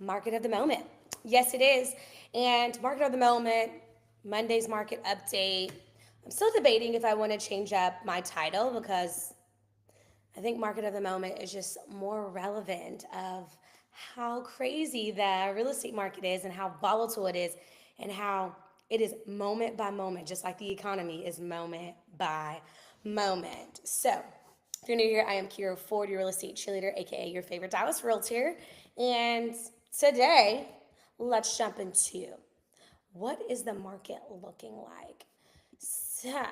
market of the moment. Yes, it is. And market of the moment, Monday's market update. I'm still debating if I want to change up my title because I think market of the moment is just more relevant of how crazy the real estate market is and how volatile it is and how it is moment by moment, just like the economy is moment by moment. So, if you're new here, I am Kira Ford, your real estate cheerleader, aka your favorite Dallas realtor. And today, let's jump into what is the market looking like? So,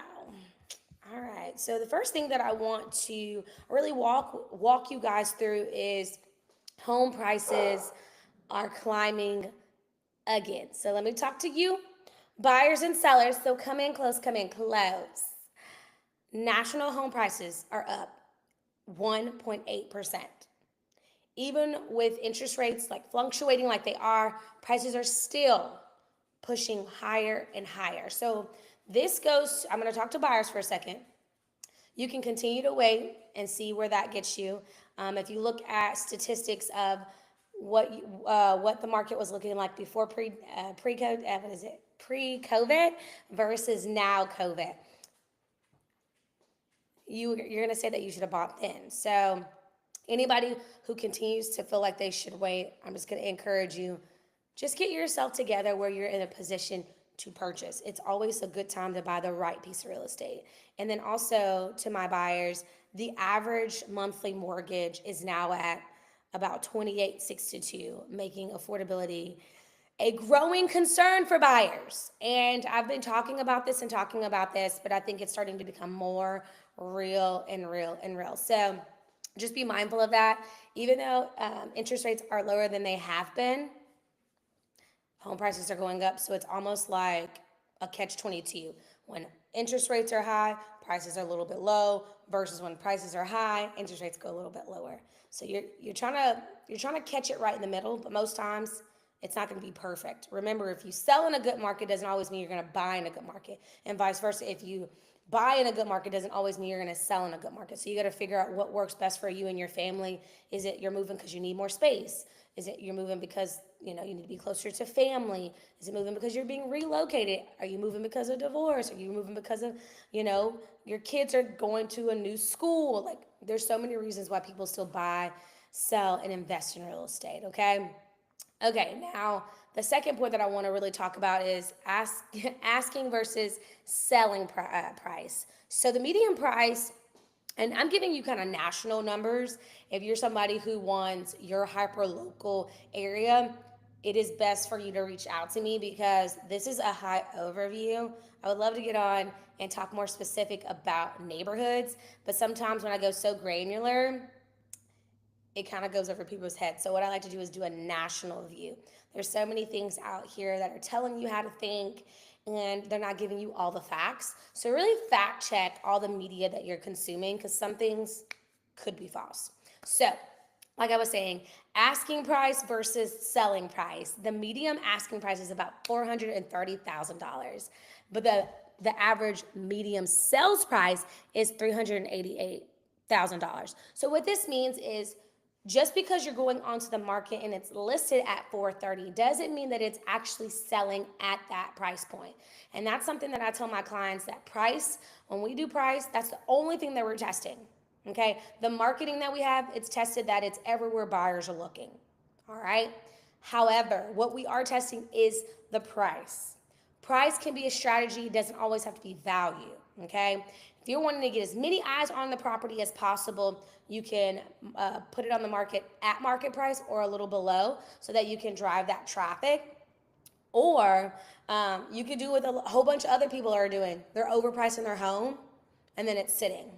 all right. So the first thing that I want to really walk you guys through is home prices are climbing again. So let me talk to you, buyers and sellers. So come in close, come in close. National home prices are up 1.8%. Even with interest rates like fluctuating like they are, prices are still pushing higher and higher. So this goes, I'm going to talk to buyers for a second. You can continue to wait and see where that gets you. If you look at statistics of what the market was looking like before pre-COVID versus now COVID, you're gonna say that you should have bought then. So anybody who continues to feel like they should wait, I'm just gonna encourage you, just get yourself together where you're in a position to purchase. It's always a good time to buy the right piece of real estate. And then also to my buyers, the average monthly mortgage is now at about 28.62, making affordability a growing concern for buyers. And I've been talking about this and talking about this, but I think it's starting to become more real and real and real. So just be mindful of that. Even though interest rates are lower than they have been, home prices are going up. So it's almost like a catch 22. When interest rates are high, prices are a little bit low, versus when prices are high, interest rates go a little bit lower. So you're trying to catch it right in the middle, but most times it's not going to be perfect. Remember, if you sell in a good market, doesn't always mean you're going to buy in a good market, and vice versa. If you buy in a good market, doesn't always mean you're going to sell in a good market. So you got to figure out what works best for you and your family. Is it you're moving because you need more space? Is it you're moving because you need to be closer to family? Is it moving because you're being relocated? Are you moving because of divorce? Are you moving because of your kids are going to a new school? Like there's so many reasons why people still buy, sell, and invest in real estate. Okay, now the second point that I want to really talk about is asking versus selling price. So the median price, and I'm giving you kind of national numbers. If you're somebody who wants your hyper local area, it is best for you to reach out to me because this is a high overview. I would love to get on and talk more specific about neighborhoods, but sometimes when I go so granular, it kind of goes over people's heads. So what I like to do is do a national view. There's so many things out here that are telling you how to think and they're not giving you all the facts. So really fact check all the media that you're consuming because some things could be false. So like I was saying, asking price versus selling price. The medium asking price is about $430,000, but the average medium sales price is $388,000. So what this means is just because you're going onto the market and it's listed at 430 doesn't mean that it's actually selling at that price point. And that's something that I tell my clients that price, when we do price, that's the only thing that we're testing. Okay? The marketing that we have, it's tested that it's everywhere buyers are looking. All right? However, what we are testing is the price. Price can be a strategy, it doesn't always have to be value. Okay? If you're wanting to get as many eyes on the property as possible, you can put it on the market at market price or a little below so that you can drive that traffic. Or you could do what a whole bunch of other people are doing. They're overpricing their home and then it's sitting.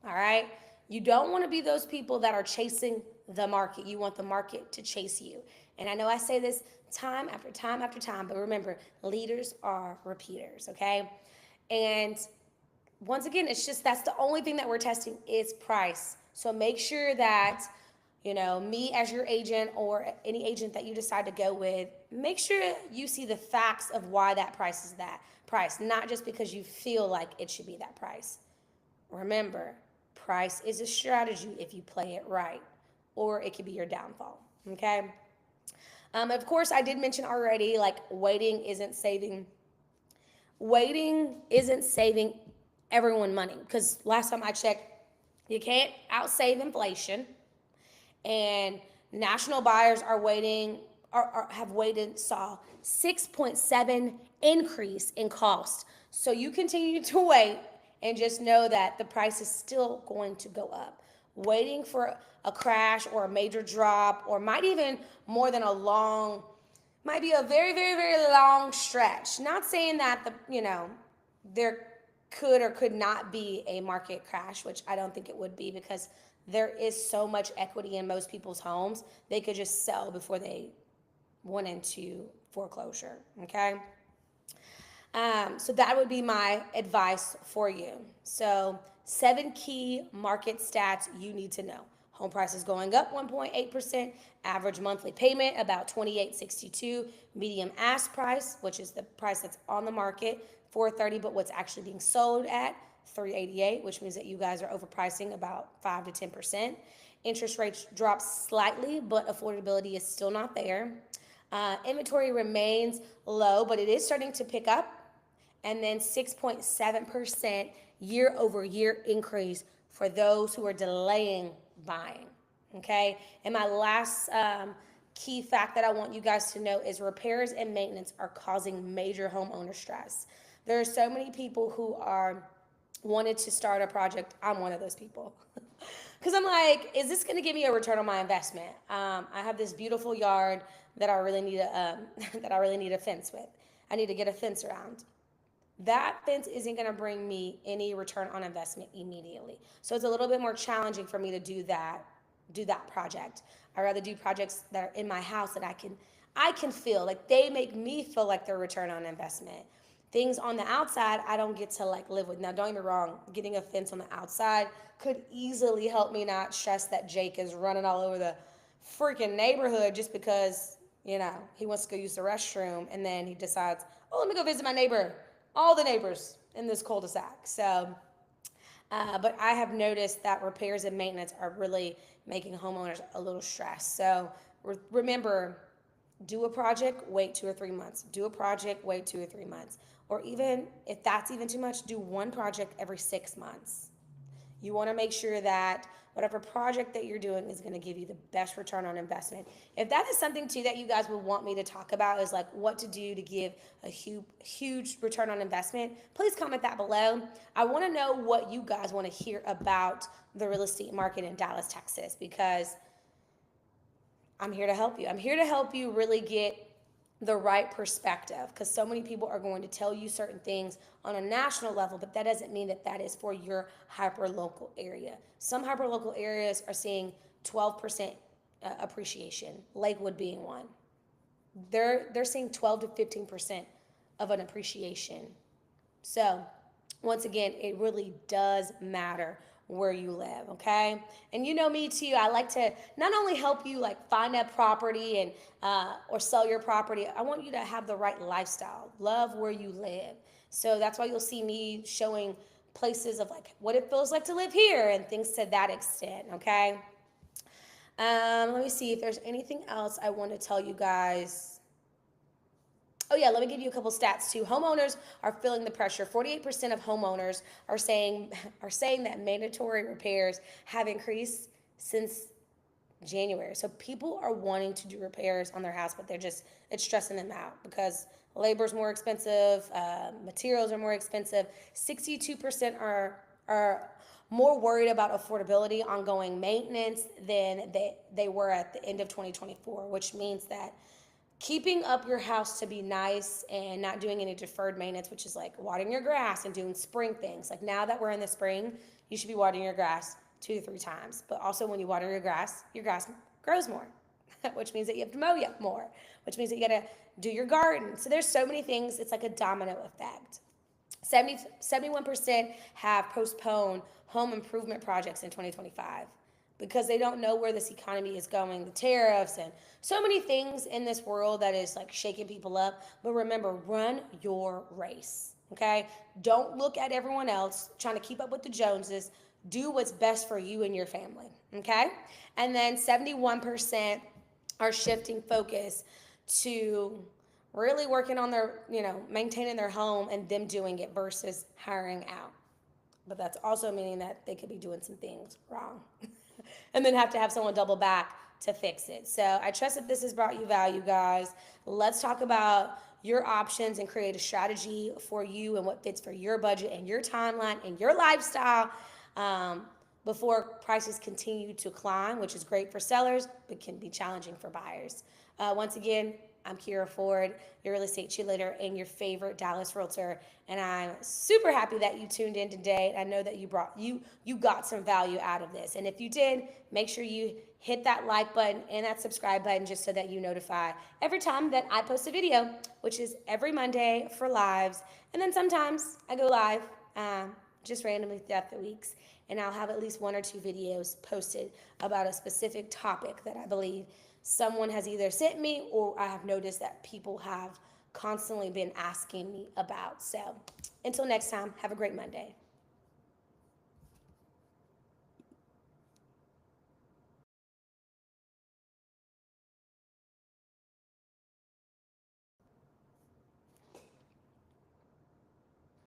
All right? You don't want to be those people that are chasing the market. You want the market to chase you. And I know I say this time after time after time, but remember, leaders are repeaters, okay? And once again, it's just that's the only thing that we're testing is price. So make sure that, me as your agent or any agent that you decide to go with, make sure you see the facts of why that price is that price, not just because you feel like it should be that price. Remember, price is a strategy if you play it right, or it could be your downfall, okay? Of course, I did mention already, like waiting isn't saving everyone money, because last time I checked, you can't outsave inflation, and national buyers are waiting have waited saw 6.7 increase in cost. So you continue to wait and just know that the price is still going to go up. Waiting for a crash or a major drop, or might even more than a long, might be a very, very, very long stretch. Not saying that there could or could not be a market crash, which I don't think it would be, because there is so much equity in most people's homes. They could just sell before they went into foreclosure. Okay. So that would be my advice for you. So 7 key market stats you need to know. Home prices going up 1.8%, average monthly payment about $28.62, medium ask price, which is the price that's on the market, $430, but what's actually being sold at $388, which means that you guys are overpricing about 5 to 10%. Interest rates drop slightly, but affordability is still not there. Inventory remains low, but it is starting to pick up. And then 6.7% year over year increase for those who are delaying buying. Okay. And my last key fact that I want you guys to know is repairs and maintenance are causing major homeowner stress. There are so many people who are wanted to start a project. I'm one of those people. Because I'm like, is this going to give me a return on my investment? I have this beautiful yard that I really need a fence with. I need to get a fence around. That fence isn't going to bring me any return on investment immediately. So it's a little bit more challenging for me to do that project. I rather do projects that are in my house that I can feel like they make me feel like they're return on investment. Things on the outside I don't get to like live with. Now don't get me wrong, getting a fence on the outside could easily help me not stress that Jake is running all over the freaking neighborhood just because, he wants to go use the restroom, and then he decides, oh, let me go visit my neighbor, all the neighbors in this cul-de-sac. So, but I have noticed that repairs and maintenance are really making homeowners a little stressed. So remember, do a project, wait 2 or 3 months. Do a project, wait 2 or 3 months. Or even if that's even too much, do one project every 6 months. You want to make sure that whatever project that you're doing is going to give you the best return on investment. If that is something too that you guys would want me to talk about, is like what to do to give a huge return on investment, please comment that below. I want to know what you guys want to hear about the real estate market in Dallas, Texas, because I'm here to help you. I'm here to help you really get the right perspective, because so many people are going to tell you certain things on a national level, but that doesn't mean that that is for your hyper-local area. Some hyper-local areas are seeing 12% appreciation, Lakewood being one. They're seeing 12 to 15% of an appreciation. So once again, it really does matter where you live, okay? And you know me too, I like to not only help you like find a property and or sell your property, I want you to have the right lifestyle, love where you live. So that's why you'll see me showing places of like what it feels like to live here and things to that extent, okay? Let me see if there's anything else I want to tell you guys. Oh yeah, let me give you a couple stats too. Homeowners are feeling the pressure. 48% of homeowners are saying that mandatory repairs have increased since January. So people are wanting to do repairs on their house, but it's stressing them out because labor is more expensive, materials are more expensive. 62% are more worried about affordability, ongoing maintenance than they were at the end of 2024, which means that keeping up your house to be nice and not doing any deferred maintenance, which is like watering your grass and doing spring things. Like now that we're in the spring, you should be watering your grass 2 to 3 times. But also when you water your grass grows more, which means that you have to mow more, which means that you got to do your garden. So there's so many things. It's like a domino effect. 71% have postponed home improvement projects in 2025. Because they don't know where this economy is going, the tariffs and so many things in this world that is like shaking people up. But remember, run your race, okay? Don't look at everyone else trying to keep up with the Joneses. Do what's best for you and your family, okay? And then 71% are shifting focus to really working on their, maintaining their home and them doing it versus hiring out. But that's also meaning that they could be doing some things wrong and then have to have someone double back to fix it. So I trust that this has brought you value, guys. Let's talk about your options and create a strategy for you and what fits for your budget and your timeline and your lifestyle, before prices continue to climb, which is great for sellers, but can be challenging for buyers. Once again, I'm Kira Ford, your real estate cheerleader and your favorite Dallas realtor, and I'm super happy that you tuned in today. I know that you got some value out of this, and if you did, make sure you hit that like button and that subscribe button just so that you notify every time that I post a video, which is every Monday for lives, and then sometimes I go live just randomly throughout the weeks, and I'll have at least 1 or 2 videos posted about a specific topic that I believe someone has either sent me or I have noticed that people have constantly been asking me about. So until next time, have a great Monday.